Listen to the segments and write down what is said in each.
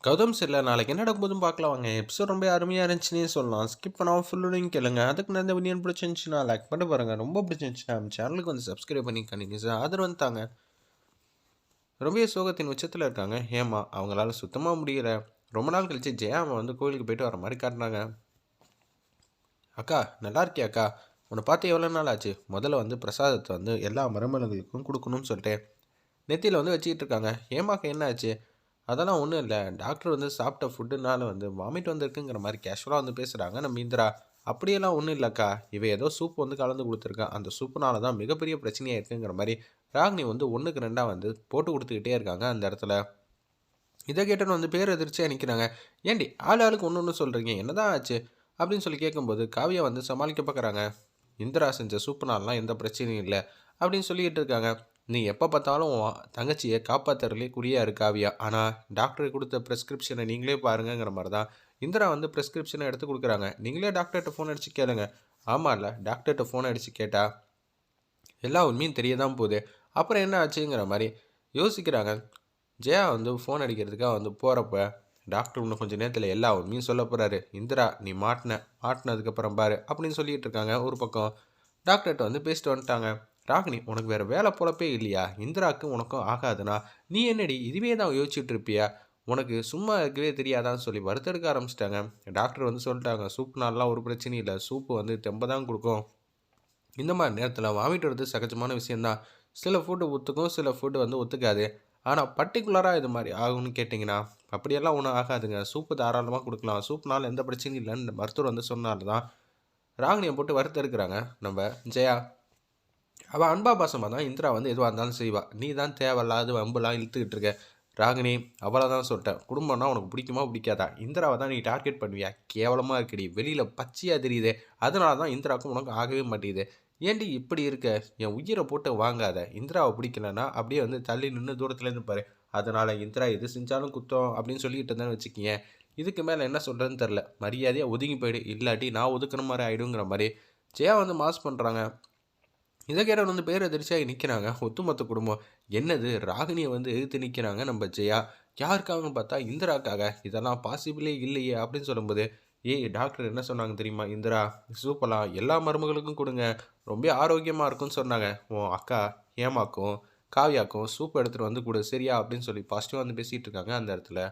கௌதம் சரியில்ல. நாளைக்கு என்ன நடக்க போதுன்னு பார்க்கலாம் வாங்க. எபிசோட் ரொம்ப அருமையா இருந்துச்சுன்னே சொல்லலாம். ஸ்கிப் பண்ணாம ஃபுல்லுடையும் கேளுங்க. அதுக்கு நான் இந்த வீடியோ பிடிச்சிருந்துச்சுன்னா லைக் பண்ணி பாருங்க. ரொம்ப பிடிச்சிருந்துச்சுன்னா நம்ம சேனலுக்கு வந்து சப்ஸ்கிரைப் பண்ணி கண்டினியூஸாக ஆதரவு தாங்க. ரொம்பவே சோகத்தின் உச்சத்தில் இருக்காங்க ஹேமா. அவங்களால சுத்தமாக முடியல. ரொம்ப நாள் கழிச்சு ஜெயாவை வந்து கோயிலுக்கு போயிட்டு வர மாதிரி காட்டுறாங்க. அக்கா நல்லா இருக்கியா அக்கா? உன்னை பார்த்து எவ்வளோ நாள் ஆச்சு? முதல்ல வந்து பிரசாதத்தை வந்து எல்லா மருமகளுக்கும் கொடுக்கணும்னு சொல்லிட்டு நெத்தியில் வந்து வச்சுக்கிட்டு இருக்காங்க. ஹேமாக்கு என்ன ஆச்சு? அதெல்லாம் ஒன்றும் இல்லை. டாக்டர் வந்து சாப்பிட்ட ஃபுட்டுனால வந்து வாமிட் வந்திருக்குங்கிற மாதிரி கேஷுவலாக வந்து பேசுகிறாங்க நம்ம இந்திரா. அப்படியெல்லாம் ஒன்றும் இல்லைக்கா. இவ ஏதோ சூப் வந்து கலந்து கொடுத்துருக்கா. அந்த சூப்புனால தான் மிகப்பெரிய பிரச்சனையாக இருக்குங்கிற மாதிரி ராகினி வந்து ஒன்றுக்கு ரெண்டாக வந்து போட்டு கொடுத்துக்கிட்டே இருக்காங்க அந்த இடத்துல. இதை கேட்டோன்னு வந்து பேர் எதிர்ச்சியாக நிற்கிறாங்க. ஏண்டி ஆள் ஆளுக்கு ஒன்று ஒன்று சொல்கிறீங்க, என்னதான் ஆச்சு அப்படின்னு சொல்லி கேட்கும்போது காவியா வந்து சமாளிக்க பார்க்குறாங்க. இந்திரா செஞ்ச சூப்புனாலாம் எந்த பிரச்சனையும் இல்லை அப்படின்னு சொல்லிக்கிட்டு இருக்காங்க. நீ எப்போ பார்த்தாலும் உன் தங்கச்சியை காப்பாற்றுறதுலே குறியாக இரு காவியா. ஆனால் டாக்டர் கொடுத்த ப்ரெஸ்கிரிப்ஷனை நீங்களே பாருங்கிற மாதிரி தான் இந்திரா வந்து ப்ரெஸ்கிரிப்ஷனை எடுத்து கொடுக்குறாங்க. நீங்களே டாக்டர்கிட்ட ஃபோன் அடித்து கேளுங்க. ஆமாம் இல்லை, டாக்டர்கிட்ட ஃபோன் அடித்து கேட்டால் எல்லா உண்மையும் தெரிய தான் போகுது. அப்புறம் என்ன ஆச்சுங்கிற மாதிரி யோசிக்கிறாங்க. ஜெயா வந்து ஃபோன் அடிக்கிறதுக்காக வந்து போகிறப்ப டாக்டர் இன்னும் கொஞ்சம் நேரத்தில் எல்லா உண்மையும் சொல்ல போகிறாரு. இந்திரா நீ மாட்டினதுக்கப்புறம் பாரு அப்படின்னு சொல்லிட்டு இருக்காங்க. ஒரு பக்கம் டாக்டர்கிட்ட வந்து பேசிட்டு வந்துட்டாங்க. ராகினி உனக்கு வேறு வேலை பொழப்பே இல்லையா? இந்திராவுக்கு உனக்கும் ஆகாதுன்னா நீ என்னடி இதுவே தான் யோசிச்சுட்டு இருப்பியா? உனக்கு சும்மா இருக்கவே தெரியாதான்னு சொல்லி வருத்தெடுக்க ஆரம்பிச்சிட்டாங்க. டாக்டர் வந்து சொல்லிட்டாங்க, சூப்புனாலாம் ஒரு பிரச்சனையும் இல்லை, சூப்பு வந்து தெம்ப தான் கொடுக்கும். இந்த மாதிரி நேரத்தில் வாமிட் வரது சகஜமான விஷயந்தான். சில ஃபுட்டு ஒத்துக்கும், சில ஃபுட்டு வந்து ஒத்துக்காது. ஆனால் பர்டிகுலராக இது மாதிரி ஆகும்னு கேட்டிங்கன்னா அப்படியெல்லாம் ஒன்றும் ஆகாதுங்க. சூப்பு தாராளமாக கொடுக்கலாம். சூப்புனால எந்த பிரச்சனையும் இல்லைன்னு மருத்துவர் வந்து சொன்னார் தான் ராகினியை போட்டு வறுத்தெடுக்கிறாங்க நம்ம ஜெயா. அவள் அன்பா பாசமாக தான் இந்திரா வந்து எதுவாக இருந்தாலும் செய்வா. நீ தான் தேவையில்லாத வம்புலாம் இழுத்துக்கிட்டு இருக்க ராகினி. அவளை தான் சொல்லிட்டேன். குடும்பம்னா உனக்கு பிடிக்குமா பிடிக்காதா? இந்திராவை தான் நீ டார்கெட் பண்ணுவியா? கேவலமாக இருக்குடி. வெளியில் பச்சையாக தெரியுது. அதனால தான் இந்திராவுக்கும் உனக்கு ஆகவே மாட்டேங்குது. ஏண்டி இப்படி இருக்க? என் உயிரை போட்டு வாங்காத. இந்திராவை பிடிக்கலன்னா அப்படியே வந்து தள்ளி நின்று தூரத்துலேருந்து பாரு. அதனால் இந்திரா எது செஞ்சாலும் குத்தம் அப்படின்னு சொல்லிக்கிட்டு இருந்தேன்னு வச்சுக்கிங்க. இதுக்கு மேலே என்ன சொல்கிறதுன்னு தெரில. மரியாதையாக ஒதுங்கி போயிடு, இல்லாட்டி நான் ஒதுக்குற மாதிரி ஆகிடுங்கிற மாதிரி ஜெயா வந்து மாஸ் பண்ணுறாங்க. இதை கேட்டவன் வந்து பேர் எதிர்ச்சியாக நிற்கிறாங்க ஒத்துமொத்த குடும்பம். என்னது ராகினியை வந்து எதிர்த்து நிற்கிறாங்க நம்ம ஜெயா. யாருக்காகன்னு பார்த்தா இந்திராக்காக. இதெல்லாம் பாசிபிளே இல்லையே அப்படின்னு சொல்லும்போது, ஏய் டாக்டர் என்ன சொன்னாங்க தெரியுமா? இந்திரா சூப்பெல்லாம் எல்லா மருமகளுக்கும் கொடுங்க, ரொம்ப ஆரோக்கியமாக இருக்கும்னு சொன்னாங்க. உன் அக்கா ஹேமாக்கும் காவியாக்கும் சூப் எடுத்துகிட்டு வந்து கொடு சரியா அப்படின்னு சொல்லி பாசிட்டிவாக வந்து பேசிகிட்டு இருக்காங்க அந்த இடத்துல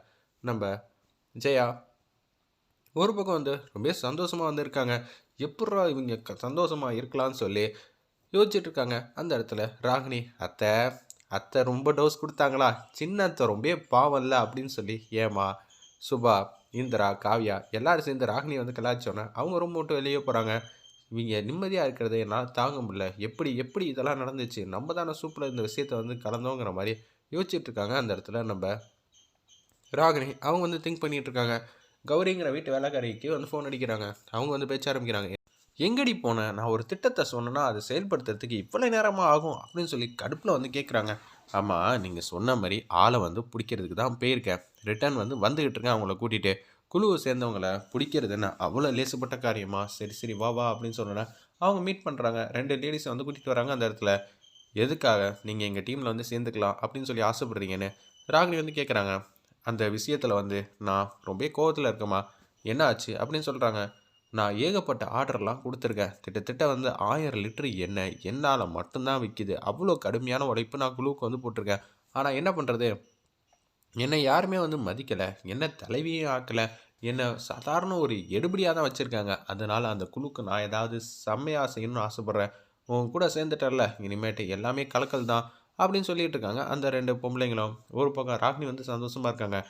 நம்ம ஜெயா. ஒரு பக்கம் வந்து ரொம்ப சந்தோஷமாக வந்து இருக்காங்க. எப்பட்றா இவங்க சந்தோஷமாக இருக்கலாம்னு சொல்லி யோசிச்சுட்டு இருக்காங்க அந்த இடத்துல ராகினி. அத்தை அத்தை ரொம்ப டோஸ் கொடுத்தாங்களா? சின்ன அத்தை ரொம்ப பாவம் இல்லை அப்படின்னு சொல்லி ஏமா சுபா இந்திரா காவ்யா எல்லாரும் சேர்ந்து ராகினி வந்து கலாய்ச்சோன்னே அவங்க ரொம்ப மட்டும் வெளியே போகிறாங்க. இவங்க நிம்மதியாக இருக்கிறத என்னால் தாங்க முடியல. எப்படி எப்படி இதெல்லாம் நடந்துச்சு? நம்ம தானே சூப்பில் இந்த விஷயத்த வந்து கலந்தோங்கிற மாதிரி யோசிச்சுட்டு இருக்காங்க அந்த இடத்துல நம்ம ராகினி. அவங்க வந்து திங்க் பண்ணிகிட்டு இருக்காங்க. கௌரிங்கிற வீட்டு வேலைக்காரிக்கு வந்து ஃபோன் அடிக்கிறாங்க. அவங்க வந்து பேச்ச ஆரம்பிக்கிறாங்க. எங்கடி போனேன்? நான் ஒரு திட்டத்தை சொன்னேன்னா அதை செயல்படுத்துறதுக்கு இவ்வளோ நேரமாக ஆகும் அப்படின்னு சொல்லி கடுப்பில் வந்து கேட்குறாங்க. ஆமாம், நீங்கள் சொன்ன மாதிரி ஆளை வந்து பிடிக்கிறதுக்கு தான் போயிருக்கேன். ரிட்டர்ன் வந்து வந்துக்கிட்டு இருக்கேன் அவங்கள கூட்டிகிட்டு. குழுவை சேர்ந்தவங்கள பிடிக்கிறதுன்னு அவ்வளோ லேசுப்பட்ட காரியமா? சரி சரி வா வா அப்படின்னு சொன்னோன்னே அவங்க மீட் பண்ணுறாங்க. 2 லேடிஸை வந்து கூட்டிகிட்டு வராங்க அந்த இடத்துல. எதுக்காக நீங்கள் எங்கள் டீமில் வந்து சேர்ந்துக்கலாம் அப்படின்னு சொல்லி ஆசைப்படுறீங்கன்னு ராகினி வந்து கேட்குறாங்க. அந்த விஷயத்தில் வந்து நான் ரொம்ப கோவத்தில் இருக்கேம்மா. என்ன ஆச்சு அப்படின்னு சொல்கிறாங்க. நான் ஏகப்பட்ட ஆர்டர்லாம் கொடுத்துருக்கேன். கிட்டத்தட்ட வந்து 1000 லிட்டரு எண்ணெய் என்னால் மட்டும்தான் விற்கிது. அவ்வளோ கடுமையான உழைப்பு நான் குழுவுக்கு வந்து போட்டிருக்கேன். ஆனால் என்ன பண்ணுறது? என்னை யாருமே வந்து மதிக்கலை. என்ன தலைவியும் ஆக்கலை. என்னை சாதாரண ஒரு எடுபடியாக தான் வச்சுருக்காங்க. அதனால் அந்த குழுக்கு நான் ஏதாவது செம்மையாக செய்யணும்னு ஆசைப்பட்றேன். உன் கூட சேர்ந்துட்டல இனிமேட்டு எல்லாமே கலக்கல் தான் அப்படின்னு சொல்லிட்டு இருக்காங்க அந்த 2 பொம்பளைங்களும். ஒரு பக்கம் ராகினி வந்து சந்தோஷமாக இருக்காங்க.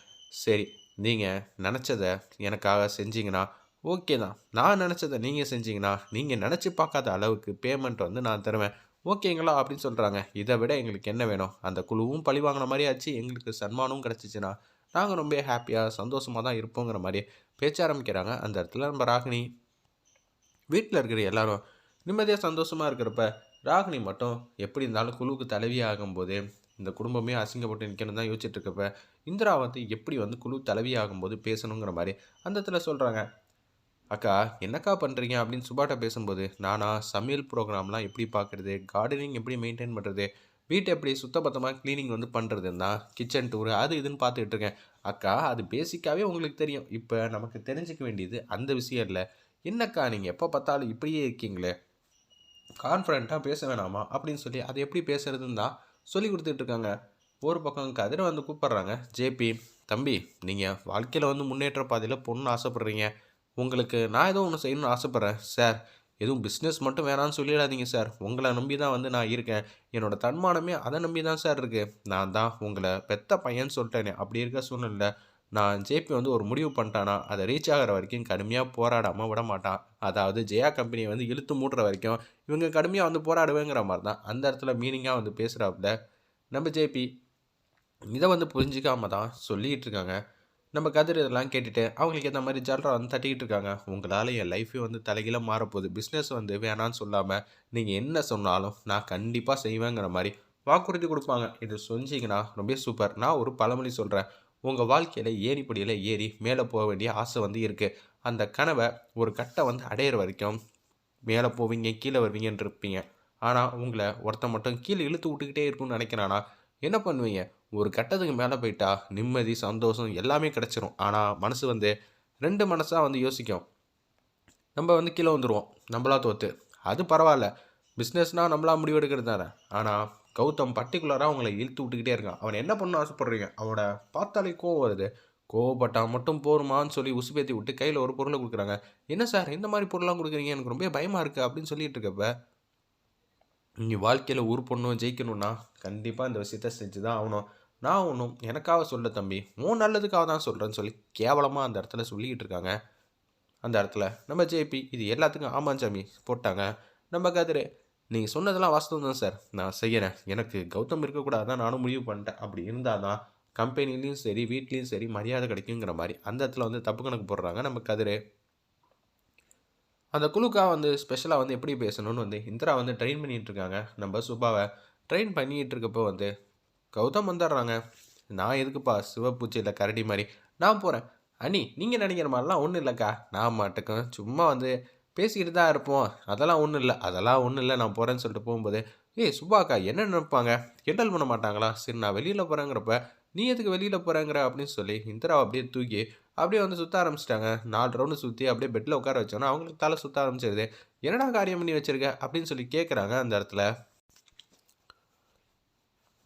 சரி, நீங்கள் நினச்சதை எனக்காக செஞ்சீங்கன்னா ஓகே தான். நான் நினச்சதை நீங்கள் செஞ்சீங்கன்னா நீங்கள் நினச்சி பார்க்காத அளவுக்கு பேமெண்ட் வந்து நான் தருவேன். ஓகேங்களா அப்படின்னு சொல்கிறாங்க. இதை விட எங்களுக்கு என்ன வேணும்? அந்த குழுவும் பழி வாங்கின மாதிரி ஆச்சு, எங்களுக்கு சன்மானமும் கிடச்சிச்சின்னா நாங்கள் ரொம்ப ஹாப்பியாக சந்தோஷமாக தான் இருப்போங்கிற மாதிரி பேச்ச ஆரம்பிக்கிறாங்க அந்த இடத்துல நம்ம ராகினி. வீட்டில் இருக்கிற எல்லாரும் நிம்மதியாக சந்தோஷமாக இருக்கிறப்ப ராகினி மட்டும் எப்படி இருந்தாலும் குழுவுக்கு தலைவி ஆகும்போது இந்த குடும்பமே அசிங்கப்பட்டு நிற்கணும் தான் யோசிச்சுட்டு இருக்கப்ப இந்திரா வந்து எப்படி வந்து குழு தலைவி ஆகும்போது பேசணுங்கிற மாதிரி அந்த இடத்துல சொல்கிறாங்க. அக்கா என்னக்கா பண்ணுறீங்க அப்படின்னு சுபாட்ட பேசும்போது, நானா சமையல் ப்ரோக்ராம்லாம் எப்படி பார்க்குறது, கார்டனிங் எப்படி மெயின்டைன் பண்ணுறது, வீட்டை எப்படி சுத்தபத்தமாக க்ளீனிங் வந்து பண்ணுறதுன்னு தான் கிச்சன் டூரு அது இதுன்னு பார்த்துக்கிட்டு இருக்கேன். அக்கா அது பேசிக்காகவே உங்களுக்கு தெரியும். இப்போ நமக்கு தெரிஞ்சுக்க வேண்டியது அந்த விஷயம் இல்லை. என்னக்கா நீங்கள் எப்போ பார்த்தாலும் இப்படியே இருக்கீங்களே, கான்ஃபிடண்ட்டாக பேச வேணாமா அப்படின்னு சொல்லி அதை எப்படி பேசுறதுன்னு தான் சொல்லி கொடுத்துட்ருக்காங்க. ஒரு பக்கம் கதிரை வந்து கூப்பிட்றாங்க. ஜேபி, தம்பி, நீங்கள் வாழ்க்கையில் வந்து முன்னேற்ற பாதையில் பொண்ணு ஆசைப்பட்றீங்க. உங்களுக்கு நான் ஏதோ ஒன்று செய்யணும்னு ஆசைப்பட்றேன் சார். எதுவும் பிஸ்னஸ் மட்டும் வேணான்னு சொல்லிடாதீங்க சார். உங்களை நம்பி தான் வந்து நான் இருக்கேன். என்னோடய தன்மானமே அதை நம்பி தான் சார் இருக்குது. நான் தான் உங்களை பெத்த பையன்னு சொல்லிட்டேனே. அப்படி இருக்க சூழ்நிலை நான் ஜேபி வந்து ஒரு முடிவு பண்ணிட்டானா அதை ரீச் ஆகிற வரைக்கும் கடுமையாக போராடாமல் விட மாட்டான். அதாவது ஜெயா கம்பெனியை வந்து இழுத்து மூடுற வரைக்கும் இவங்க கடுமையாக வந்து போராடுவேங்கிற மாதிரி தான் அந்த இடத்துல மீனிங்காக வந்து பேசுகிறாப்புல நம்ம ஜேபி. இதை வந்து புரிஞ்சிக்காம தான் சொல்லிகிட்டு இருக்காங்க. நம்ம கதிர் இதெல்லாம் கேட்டுட்டு அவங்களுக்கு ஏற்ற மாதிரி ஜல்ரா வந்து தட்டிக்கிட்டு இருக்காங்க. உங்களால் என் லைஃபே வந்து தலைகீழ மாறப்போகுது. பிஸ்னஸ் வந்து வேணான்னு சொல்லாமல் நீங்கள் என்ன சொன்னாலும் நான் கண்டிப்பாக செய்வேங்கிற மாதிரி வாக்குறுதி கொடுப்பாங்க. இது சொன்னீங்கன்னா ரொம்ப சூப்பர். நான் ஒரு பழமொழி சொல்கிறேன். உங்கள் வாழ்க்கையில் ஏணிப்படியில் ஏறி மேலே போக வேண்டிய ஆசை வந்து இருக்குது. அந்த கனவை ஒரு கட்டை வந்து அடையிற வரைக்கும் மேலே போவீங்க கீழே வருவீங்கன்னு இருப்பீங்க. ஆனால் உங்களை ஒருத்தன் மட்டும் கீழே இழுத்து விட்டுக்கிட்டே இருக்குன்னு நினைக்கிறானா என்ன பண்ணுவீங்க? ஒரு கட்டத்துக்கு மேலே போயிட்டா நிம்மதி சந்தோஷம் எல்லாமே கிடச்சிரும். ஆனால் மனசு வந்து 2 மனசாக வந்து யோசிக்கும். நம்ம வந்து கீழே வந்துடுவோம் நம்மளா தோற்று. அது பரவாயில்ல, பிஸ்னஸ்னால் நம்மளா முடிவெடுக்கிறது தானே. ஆனால் கௌதம் பர்டிகுலராக அவங்கள இழுத்து விட்டுக்கிட்டே இருக்கான். அவன் என்ன பண்ண ஆசைப்படுறீங்க? அவனோட பார்த்தாலே கோவம் வருது. கோவப்பட்டால் மட்டும் போருமான்னு சொல்லி உசுப்பேற்றி விட்டு கையில் ஒரு பொருளை கொடுக்குறாங்க. என்ன சார் இந்த மாதிரி பொருளாக கொடுக்குறீங்க, எனக்கு ரொம்ப பயமாக இருக்குது அப்படின்னு சொல்லிட்டு இருக்கப்ப, நீங்கள் வாழ்க்கையில் உருப்படணும் ஜெயிக்கணும்னா கண்டிப்பாக இந்த விஷயத்த செஞ்சு தான் ஆகணும். நான் ஒன்றும் எனக்காக சொல்ல தம்பி, உன் நல்லதுக்காக தான் சொல்கிறேன்னு சொல்லி கேவலமாக அந்த இடத்துல சொல்லிக்கிட்டு இருக்காங்க. அந்த இடத்துல நம்ம ஜேபி இது எல்லாத்துக்கும் ஆமாஞ்சாமி போட்டாங்க. நம்ம கதிர், நீங்கள் சொன்னதெல்லாம் வாஸ்தவம் தான் சார், நான் செய்கிறேன். எனக்கு கௌதம் இருக்கக்கூடாது தான் நானும் முடிவு பண்ணிட்டேன். அப்படி இருந்தால் தான் கம்பெனிலையும் சரி வீட்லேயும் சரி மரியாதை கிடைக்குங்கிற மாதிரி அந்த இடத்துல வந்து தப்பு கணக்கு போடுறாங்க நம்ம கதிர். அந்த குழுக்காக வந்து ஸ்பெஷலாக வந்து எப்படி பேசணும்னு வந்து இந்திரா வந்து ட்ரெயின் பண்ணிகிட்டு இருக்காங்க. நம்ம சுபாவை ட்ரெயின் பண்ணிகிட்டு இருக்கப்போ வந்து கௌதம் வந்துடுறாங்க. நான் எதுக்குப்பா சிவப்பூச்சியில் கரடி மாதிரி நான் போகிறேன். அண்ணி நீங்கள் நினைக்கிற மாதிரிலாம் ஒன்றும் இல்லைக்கா, நான் மாட்டுக்கும் சும்மா வந்து பேசிக்கிட்டு தான் இருப்போம், அதெல்லாம் ஒன்றும் இல்லை அதெல்லாம் ஒன்றும் இல்லை நான் போகிறேன்னு சொல்லிட்டு போகும்போது, ஏய் சுபாக்கா என்ன நினைப்பாங்க, கிண்டல் பண்ண மாட்டாங்களா? சரி நான் வெளியில் போகிறேங்கிறப்ப நீ எதுக்கு வெளியில் போகிறேங்கிற அப்படின்னு சொல்லி இந்திராவை அப்படியே தூக்கி அப்படியே வந்து சுற்ற ஆரம்பிச்சிட்டாங்க. 4 ரவுண்டு சுற்றி அப்படியே பெட்டில் உட்கார வச்சோன்னா அவங்களுக்கு தலை சுற்ற ஆரம்பிச்சிருது. என்னடா காரியம் பண்ணி வச்சிருக்க அப்படின்னு சொல்லி கேட்குறாங்க. அந்த இடத்துல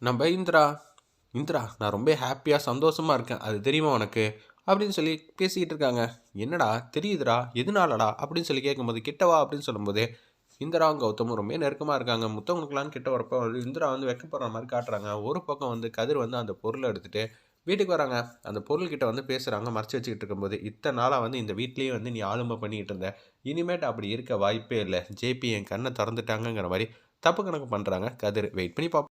நம்ம இந்திரா, இந்திரா நான் ரொம்ப ஹாப்பியாக சந்தோஷமாக இருக்கேன் அது தெரியுமா உனக்கு அப்படின்னு சொல்லி பேசிக்கிட்டு இருக்காங்க. என்னடா தெரியுதுடா எதுனாலடா அப்படின்னு சொல்லி கேட்கும்போது கிட்டவா அப்படின்னு சொல்லும்போது இந்திராவும் கௌதமும் ரொம்ப நெருக்கமாக இருக்காங்க. முத்தவங்களுக்குலாம் கிட்ட வரப்போ இந்திரா வந்து வெக்கப்படுற மாதிரி காட்டுறாங்க. ஒரு பக்கம் வந்து கதிர் வந்து அந்த பொருளை எடுத்துகிட்டு வீட்டுக்கு வராங்க. அந்த பொருள்கிட்ட வந்து பேசுகிறாங்க மறைச்சி வச்சுக்கிட்டு இருக்கும்போது, இத்தனை நாளாக வந்து இந்த வீட்லேயே வந்து நீ ஆளுமை பண்ணிக்கிட்டு இருந்த, இனிமேட்டு அப்படி இருக்க வாய்ப்பே இல்லை, ஜேபி என் கண்ணை திறந்துட்டாங்கங்கிற மாதிரி தப்பு கணக்கு பண்ணுறாங்க கதிர். வெயிட் பண்ணி பார்ப்போம்.